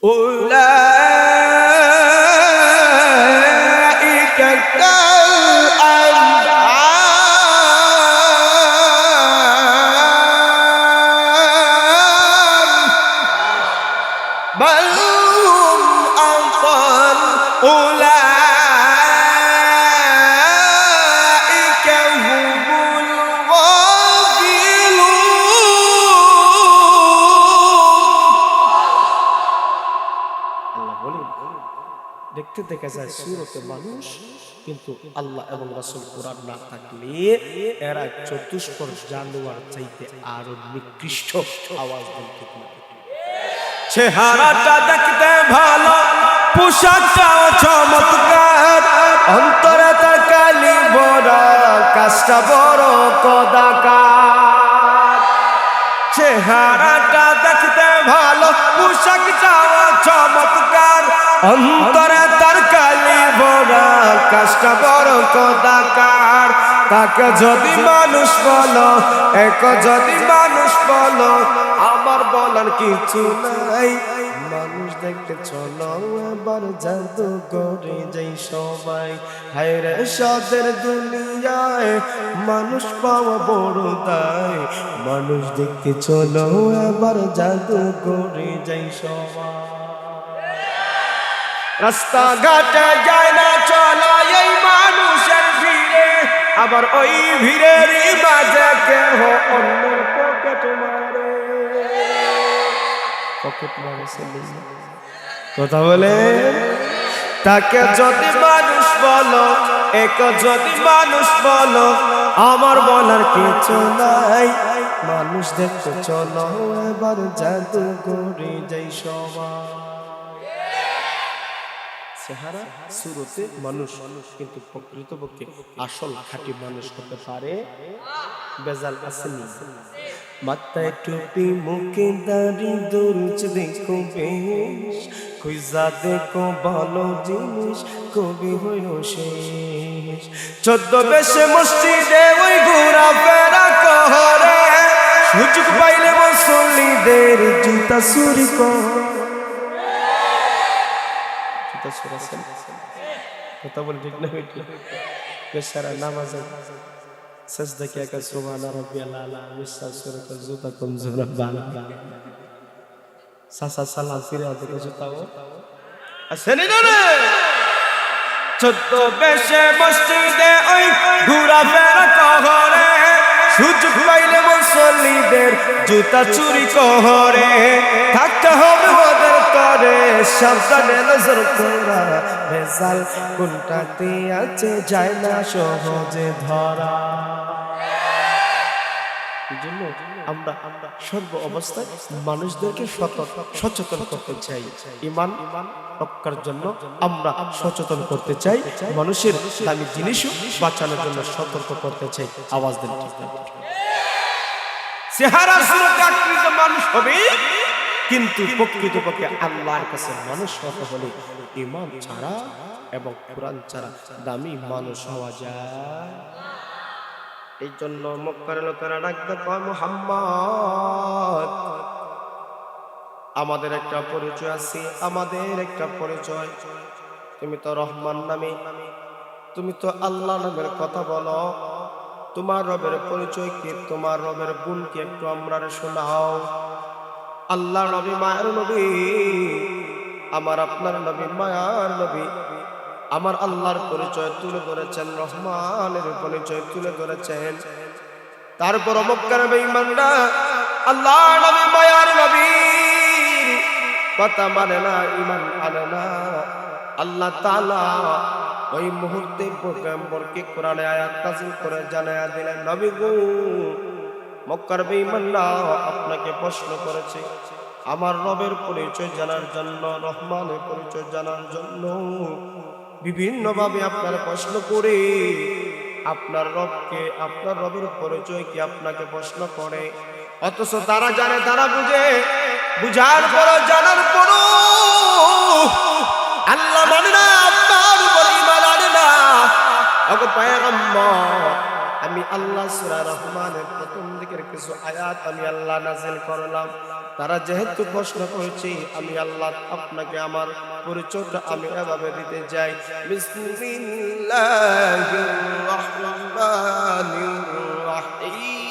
উলাইকা কাল-আনআম বাল হুম আযাল উলাইকা হুমুল গাফিলুন। আল্লাহ বলেন, দেখতে দেখা যায় সূরতে মানুষ, কিন্তু আল্লাহ এবং রাসূল কোরআন না থাকলে এরা চতুষ্পদ জানোয়ার চাইতে আরো নিকৃষ্ট। আওয়াজ বলতে কি চেহারাটা দেখতে ভালো, পোশাকটাও চমৎকার, অন্তরে তার কালি ভরা, কাজটা বড় কদাকার। চেহারাটা দেখতে ভালো, পোশাকটাও চমৎকার, অন্তরে তার কালি ভরা, কাজটা বড় কদাকার। তাকে যদি মানুষ বলো, এক যদি মানুষ বলো, আমার বলার কিছু নাই। মানুষ দেখতে চলো এবার জাদু করে যাই সবাই। হায় রে সাদের দুনিয়ায় মানুষ পাওয়া বড় দায়। মানুষ দেখতে চলো এবার জাদু করে যাই সবাই। রাস্তাঘাটে যায় না চলো এই মানুষের ভিড়ে, আবার ওই ভিড়ের মাঝে কেহ অন্যের পকেট মারে। পকেট মারে কথা বলে। তাকে যদি মানুষ বলো, এক যদি মানুষ বলো, আমার বলার কিছু নাই। মানুষ দেখতে চলো এবার জাদু করে যাই সবাই। চেহারা সুরতে মানুষ, কিন্তু প্রকৃতপক্ষে আসল খাঁটি মানুষ হতে পারে বেজাল আসেনি। মাথায় টুপি, মুখে দাড়ি, দরুজ দেখো বেশ, খুঁজা দেখো ভালো জিনিস, কবি হইল শেষ। 14 বেশে মসজিদে ওই ঘোরা ফেরা করে, সুযোগ পাইলে মুসল্লিদের জুতা চুরি করে। কথা বলে ঠিক না বেটি? বেচারা নামাজে সাজদা কিয়া কা সুবহানা রাব্বিয়াল আলা, বিশ্বাস করে তো জুতা কমজোর বালা সাসা সালাম ফিরে আদকে জুতাও আসেনি না রে। 14 বেশে মসজিদে ওই ঘোরা ফেরা করে, সুযোগ পাইলে মুসল্লিদের জুতা চুরি করে। থাকতে হবে ওদের করে, সাবধানে নজর করা, ভেজাল কোনটাতে আছে যায় না সহজে ধরা। এজন্য আমরা সর্ব অবস্থায় মানুষদেরকে সচেতন করতে চাই। ঈমান রক্ষার জন্য আমরা সচেতন করতে চাই, মানুষের দামি জিনিসও বাঁচানোর জন্য সতর্ক করতে চাই। আওয়াজ দেন ঠিক না? চেহারা সুরতে আকৃষ্ট মানুষ হবে, কিন্তু প্রকৃতপক্ষে আল্লাহর কাছে মানুষ হতে হলে ঈমান ছাড়া এবং কোরআন ছাড়া দামি মানুষ হওয়া যায়। এই জন্য মক্কার লোকেরা ডাকতে কয় মুহাম্মদ, আমাদের একটা পরিচয় আছে, আমাদের একটা পরিচয়। তুমি তো রহমান নামে, তুমি তো আল্লাহ নামের কথা বলো, তোমার রবের পরিচয় কি, তোমার রবের গুণ কি একটু আমরা শোনাও। আল্লাহ নবী মায়ার নবী, আমার আপনার নবী মায়ার নবী, আমার আল্লাহর পরিচয় তুলে ধরেছেন, রহমানের পরিচয় তুলে ধরেছেন। তারপর মক্কার বেঈমানরা আল্লাহ নবী মায়ার নবী কথা মানে না, ঈমান আনে না। আল্লাহ তাআলা ওই মুহূর্তে পয়গম্বরকে কোরআনে আয়াত নাযিল করে জানায়া দিলেন, নবী গো, মক্কার বেঈমানরা আপনাকে প্রশ্ন করেছে আমার রবের পরিচয় জানার জন্য, রহমানের পরিচয় জানার জন্য। বিভিন্ন ভাবে আপনার প্রশ্ন করে আপনার রবকে, আপনার রবের পরিচয় কি আপনাকে প্রশ্ন করে, অথচ তারা জানে, তারা বুঝে, বুঝার পর জানার পর আল্লাহ মানে না, আপনার উপর ঈমান আনে না। ওগো পয়গম্বর, আমি আল্লাহ সূরা রহমানের প্রথম দিকের কিছু আয়াত আমি আল্লাহ নাযিল করলাম। তারা যেহেতু প্রশ্ন করেছে, আমি আল্লাহ আপনাকে আমার পরিচয়টা আমি এভাবে দিতে যাই। বিসমিল্লাহির রহমানির রহিম।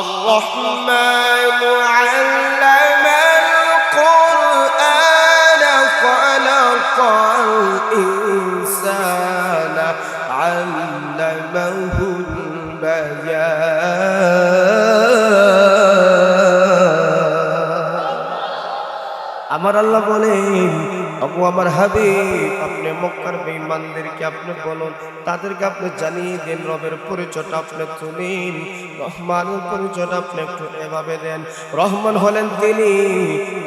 الرحمن علم القرآن خلق الإنسان علمه আমার আল্লাহ বলেন, আবু আমার হাবিব, আপনি মক্কার বেঈমানদেরকে আপনি বলুন, তাদেরকে আপনি জানিয়ে দেন রবের পরিচয়টা আপনি তুলেন, রহমানের পরিচয়টা আপনি একটু এভাবে দেন। রহমান হলেন তিনি,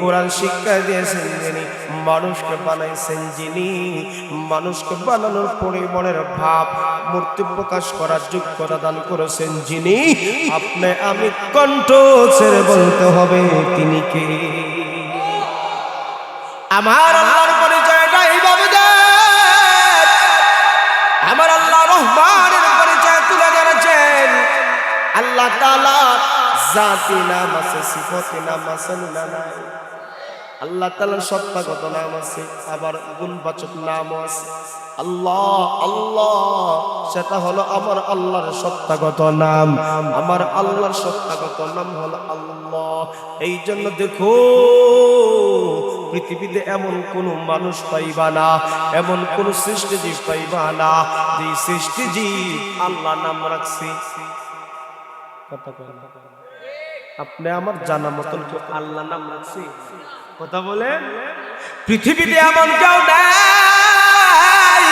কোরআন শিক্ষা দিয়েছেন যিনি, মানুষকে বানাইছেন যিনি, মানুষকে বানানোর পরে মনের ভাব মূর্তি প্রকাশ করার যোগ্যতা দান করেছেন যিনি, আপনি আমি কণ্ঠ ছেড়ে বলতে হবে তিনি কে। আমার আল্লাহর পরিচয়টা এইভাবে দেন। আমার আল্লাহ রহমানের পরিচয় তুলে ধরেছেন। আল্লাহ তাআলা জাতি নাম আছে, সিফাতি নাম আছে না নাই? আল্লাহ তাআলার সত্তাগত নাম আছে, আবার গুণবাচক নামও আছে। আল্লাহ আল্লাহ, সেটা হলো আমার আল্লাহর সত্তাগত নাম। আমার আল্লাহর সত্তাগত নাম হলো আল্লাহ। এই জন্য দেখো, পৃথিবীতে এমন কোন মানুষ পাইবা না, এমন কোন সৃষ্টিজীব পাইবা না যে সৃষ্টিজীব আল্লাহ নাম রাখছে। আপনি আমার জানা মতন কেউ আল্লাহ নাম রাখছে? কথা বলেন। পৃথিবীতে এমন কেউ নাই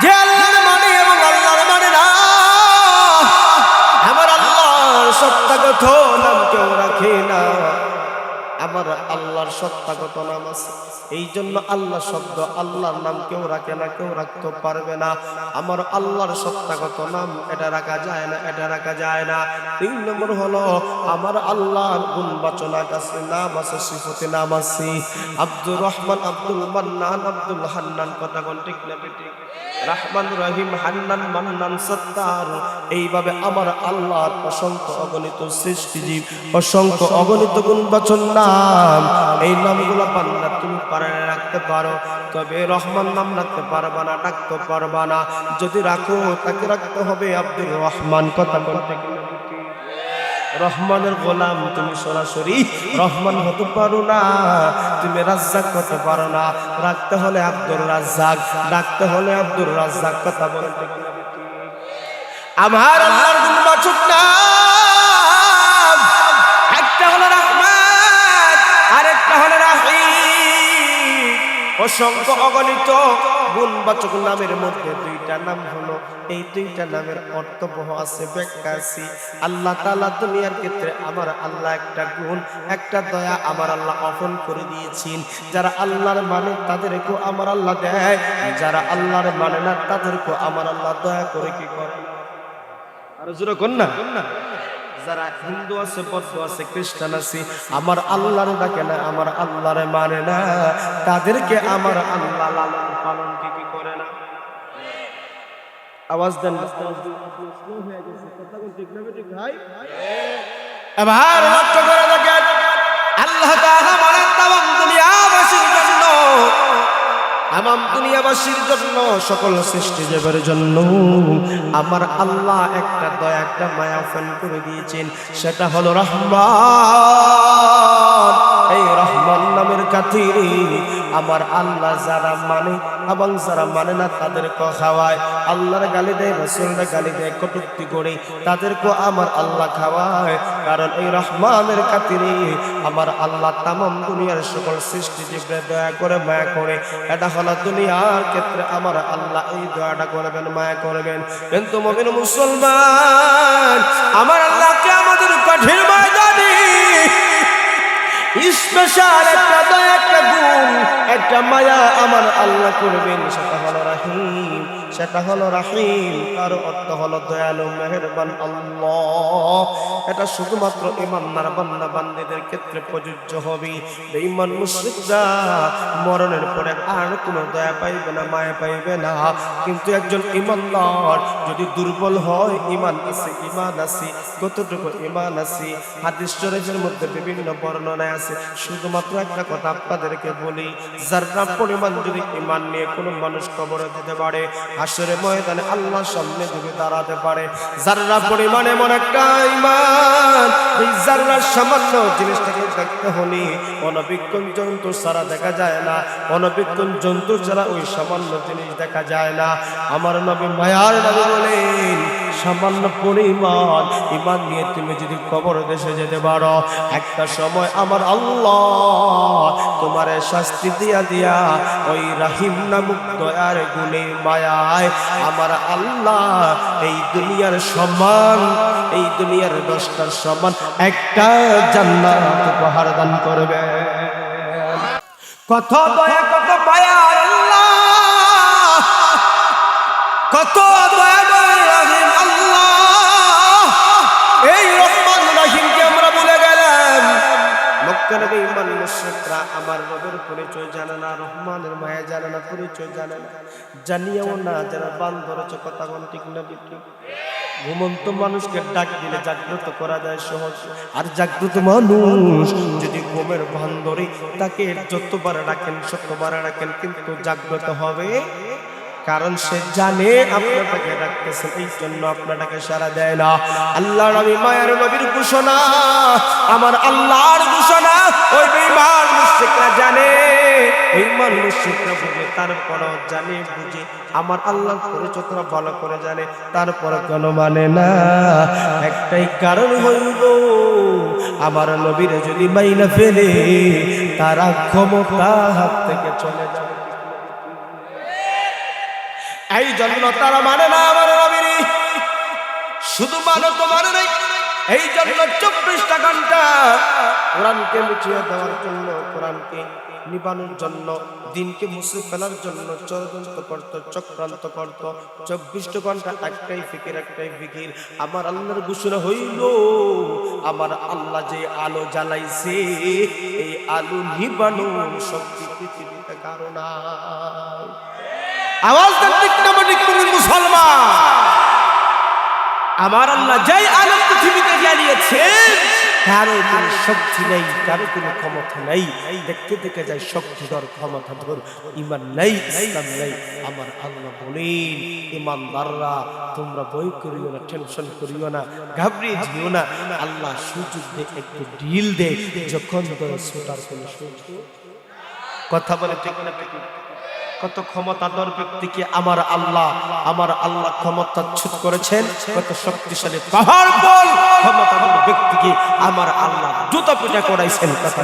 যে আল্লাহর মানে এবং আল্লাহর মানে না। আমার আল্লাহর সত্তাগত নাম কেউ রাখে না, আমার আল্লাহর সত্তাগত নাম আছে। এই জন্য আল্লাহ শব্দ, আল্লাহর নাম কেউ রাখে না, কেউ রাখতে পারবে না। আমার আল্লাহর সত্তাগত নাম এটা রাখা যায় না, এটা রাখা যায় না। 3 নম্বর হলো আমার আল্লাহর গুণবাচক নাম আছে, সিফাতে নাম আছে। আব্দুর রহমান, আব্দুল মান্নান, আব্দুল হান্নান, কথা কোন ঠিক না ঠিক? রহমান, রহিম, হান্নান, মান্নান, সত্তার, এইভাবে আমার আল্লাহর অসংখ্য অগণিত সৃষ্টিজীব, অসংখ্য অগণিত গুণবাচক নাম। এই নামগুলো বান্দা তুমি পারে রাখতে পারো, তবে রহমান নাম রাখতে পারবা না, ডাকতে পারবা না। যদি রাখো তাকে রাখতে হবে আব্দুর রহমান, কথা বলতে গেলে রহমানের গোলাম তুমি সরাসরি রহমান হতে পারো না, তুমি রাজ্জাক হতে পারো না। রাখতে হলে আব্দুর রাজ্জাক, ডাকতে হলে আব্দুর রাজ্জাক, কথা বলতে গেলে আমার আল্লাহর গুণবাচক নাম একটা হলো রহমান, আরেকটা হলো রহিম। অসংখ্য অগণিত গুণবাচক নামের মধ্যে 2টা নাম হলো, এই 2টা নামের অর্থবহ আছে, ব্যাখ্যা আছে। আল্লাহ তাআলা দুনিয়ার ক্ষেত্রে আমার আল্লাহ একটা গুণ, একটা দয়া আমার আল্লাহ অর্পণ করে দিয়েছেন। যারা আল্লাহর মানে তাদেরকেও আমার আল্লাহ দেয়, যারা আল্লাহর মানে না তাদেরকেও আমার আল্লাহ দয়া করে কি করে। আর জোরে কোন না, যারা হিন্দু আছে, বৌদ্ধ আছে, খ্রিস্টান আছে, আমার আল্লাহর ডাকে না, আমার আল্লাহর মানে না, তাদেরকে আমার আল্লাহ লালন পালন কি করে না। আওয়াজ দেন, এবার লক্ষ্য করে দেখেন, আল্লাহ তাআলা বলেন তামাম দুনিয়াবাসীর জন্য, তামাম দুনিয়াবাসীর জন্য, সকল সৃষ্টিজীবের জন্য আমার আল্লাহ একটা দয়া, একটা মায়া ফেল করে দিয়েছেন, সেটা হলো রহমান। এই রহমান নামের খাতিরে আমার আল্লাহ যারা মানে এবং যারা মানে না তাদেরকে খাওয়ায়, আল্লাহর গালি দেয়, রাসূলের গালি দেয়, কটূক্তি করে, তাদেরকে আমার আল্লাহ খাওয়ায়। কারণ এই রহমানের খাতিরে আমার আল্লাহ তামাম দুনিয়ার সকল সৃষ্টিজীবদের দয়া করে, মায়া করে। এটা হলো দুনিয়ার ক্ষেত্রে আমার আল্লাহ এই দয়াটা করবেন, মায়া করবেন। কিন্তু মুমিন মুসলমান, আমার আল্লাহকে আমাদের কঠিন ময়দানে স্পেশাল একটা দয়া, একটা গুণ, একটা মায়া আমার আল্লাহ করবেন, সেটা হলো রহিম, সেটা হলো রাহিম, তার অর্থ হলো দয়ালু মেহেরবান আল্লাহ। এটা শুধুমাত্র ঈমানদার বান্দা বান্দীদের ক্ষেত্রে প্রযোজ্য হবে। বেঈমান মুশরিকরা মরণের পরে আর কোনো দয়া পাইবে না, মায়া পাইবে না। কিন্তু একজন ঈমানদার যদি দুর্বল হয়, ঈমান আছে, কতটুকু ঈমান আছে হাদিস শরীফের মধ্যে বিভিন্ন বর্ণনায় আছে। শুধুমাত্র একটা কথা আপনাদেরকে বলি, যারা পরিমাণ যদি ঈমান নিয়ে কোনো মানুষ কবরে দিতে পারে, হাসরের ময়দানে আল্লাহর সামনে যদি দাঁড়াতে পারে, যারা পরিমাণ এমন একটা ঈমান, এই যারার সামান্য জিনিসটাকে দেখতে হলে অনবীক্ষণ জন্তু ছাড়া দেখা যায় না, অনবীক্ষণ জন্তু ছাড়া ওই সামান্য জিনিস দেখা যায় না। আমার নবী মায়ার নবী বলেন, সামান্য পরিমাণ ঈমান নিয়ে তুমি যদি কবর দেশে যেতে পারো, একটা সময় আমার আল্লাহ তোমারে শাস্তি দিয়া দিয়া ওই রাহিম নামক দয়ার গুণে মায়ায় আমার আল্লাহ এই দুনিয়ার সমান, এই দুনিয়ার 10টার সমান একটা জান্নাত উপহার দান করবে। কত দয়া, কত মায়া আল্লাহ, কত দয়া রাহিম আল্লাহ। এই রহমান রাহিমকে আমরা ভুলে গেলাম। মক্কার বেঈমান মুশরিকরা আমার রবের পরিচয় জানে না, রহমানের মায়া জানে না, পরিচয় জানে না, জানিয়েও না যারা বান ধরেছে। কথা বল ঠিক না ঠিক? ঘুমন্ত মানুষকে ডাক দিলে জাগ্রত করা যায় সহজ, আর জাগ্রত মানুষ যদি ঘুমের ভান ধরে তাকে যতবার ডাকেন শতবার ডাকেন কিন্তু জাগ্রত হবে, কারণ সে জানে আপনাকে ডাকতেছেন, এই জন্য আপনাকে সাড়া দেয় না। আল্লাহ নবী মায়ার নবীর ঘোষণা, আমার আল্লাহর ঘোষণা। ওই বেঈমান মুশরিকরা জানে, বেঈমান মুশরিকরা বুঝে, তারপরও জানে বুঝে আমার আল্লাহর পরিচয়টা ভালো করে জানে, তারপর কেন মানে না? একটাই কারণ হইল, আমার নবীর যদি মাইনা ফেলে তারা ক্ষমতা হাত থেকে চলে যাবে। এই জন্য তারা মানে না আমার নবীর। শুধু মানো তো মানে নাই, এই জন্য 24টা ঘন্টা কোরআনকে মিটিয়ে দেওয়ার জন্য, কোরআনকে নিবানোর জন্য, দিনকে মুছে ফেলার জন্য ষড়যন্ত্র করত, চক্রান্ত করত। 24টা ঘন্টা একটাই ফিকির, একটাই ফিকির। আমার আল্লাহর ঘোষণা হইল, আমার আল্লাহ যে আলো জ্বালাইছে, এই আলো নিবানোর শক্তি পৃথিবীতে কারো নাই। আওয়াজ দেন ঠিক না ঠিক মুসলমান? আমার আল্লাহ যেই আলো পৃথিবীতে জ্বালিয়েছেন, কারো কোনো শক্তি নেই, কারো কোনো ক্ষমতা নেই। দেখতে দেখে যায় শক্তিধর, ক্ষমতাধর, ঈমান নেই, ইসলাম নেই। আমার আল্লাহ বলেন, ঈমানদাররা তোমরা ভয় করিও না, টেনশন করিও না, ঘাবড়িয়ে যেও না। আল্লাহ সুযোগ দে, একটু ঢিল দে, যখন ছোটার কোনো সুযোগ। কথা বলে ঠিক না ঠিক? কত ক্ষমতাধর ব্যক্তিকে আমার আল্লাহ ক্ষমতাচ্যুত করেছেন। কত শক্তিশালী পাহাড় বল ক্ষমতাধর ব্যক্তিকে আমার আল্লাহ জুতা পূজা করাইছেন। কথা